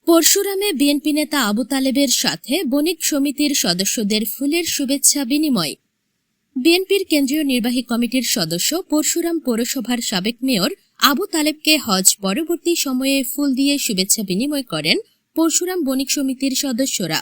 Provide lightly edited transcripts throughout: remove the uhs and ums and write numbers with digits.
পরশুরামে BNP নেতা আবু তালেবের সাথে বণিক সমিতির সদস্যদের ফুলের শুভেচ্ছা বিনিময়। বিএনপির কেন্দ্রীয় নির্বাহী কমিটির সদস্য পরশুরাম পৌরসভার সাবেক মেয়র আবু তালেবকে হজ পরবর্তী সময়ে ফুল দিয়ে শুভেচ্ছা বিনিময় করেন পরশুরাম বণিক সমিতির সদস্যরা।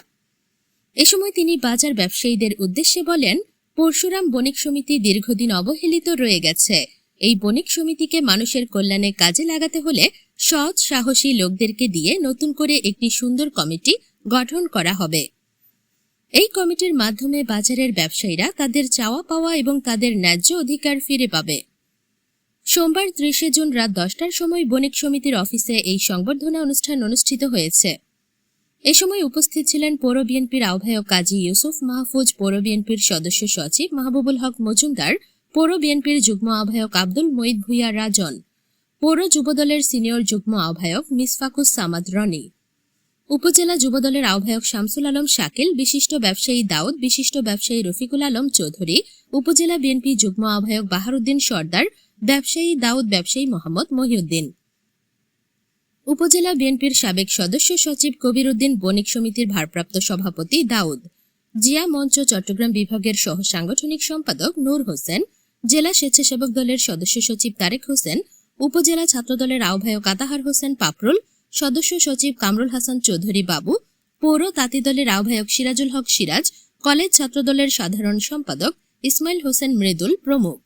এ সময় তিনি বাজার ব্যবসায়ীদের উদ্দেশ্যে বলেন, পরশুরাম বণিক সমিতি দীর্ঘদিন অবহেলিত রয়ে গেছে। এই বণিক সমিতিকে মানুষের কল্যাণে কাজে লাগাতে হলে সৎ সাহসী লোকদেরকে দিয়ে নতুন করে একটি সুন্দর কমিটি গঠন করা হবে। এই কমিটির মাধ্যমে বাজারের ব্যবসায়ীরা তাদের চাওয়া পাওয়া এবং তাদের ন্যায্য অধিকার ফিরে পাবে। সোমবার 30 জুন রাত 10টার সময় বণিক সমিতির অফিসে এই সংবর্ধনা অনুষ্ঠান অনুষ্ঠিত হয়েছে। এ সময় উপস্থিত ছিলেন পৌর বিএনপির আহ্বায়ক কাজী ইউসুফ মাহফুজ, পৌর বিএনপির সদস্য সচিব মাহবুবুল হক মজুমদার, পৌর বিএনপির যুগ্ম আহ্বায়ক আব্দুল মঈদ ভূঁইয়া রাজন, পৌর যুবদলের সিনিয়র যুগ্ম আহ্বায়ক মিসফাকুস সামাদ রনি, উপজেলা যুবদলের আহ্বায়ক শামসুল আলম শাকিল, বিশিষ্ট ব্যবসায়ী দাউদ, বিশিষ্ট ব্যবসায়ী রফিকুল আলম চৌধুরী, উপজেলা বিএনপি যুগ্ম আহ্বায়ক বাহারুদ্দিন সর্দার, ব্যবসায়ী দাউদ, ব্যবসায়ী মোহাম্মদ মহিউদ্দিন, উপজেলা বিএনপির সাবেক সদস্য সচিব কবির উদ্দিন, বণিক সমিতির ভারপ্রাপ্ত সভাপতি দাউদ, জিয়া মঞ্চ চট্টগ্রাম বিভাগের সহ সাংগঠনিক সম্পাদক নূর হোসেন, জেলা স্বেচ্ছাসেবক দলের সদস্য সচিব তারেক হোসেন, উপজেলা ছাত্রদলের আহ্বায়ক আতাহার হোসেন পাপরুল, সদস্য সচিব কামরুল হাসান চৌধুরী বাবু, পৌর তাঁতি দলের আহ্বায়ক সিরাজুল হক সিরাজ, কলেজ ছাত্রদলের সাধারণ সম্পাদক ইসমাইল হোসেন মৃদুল প্রমুখ।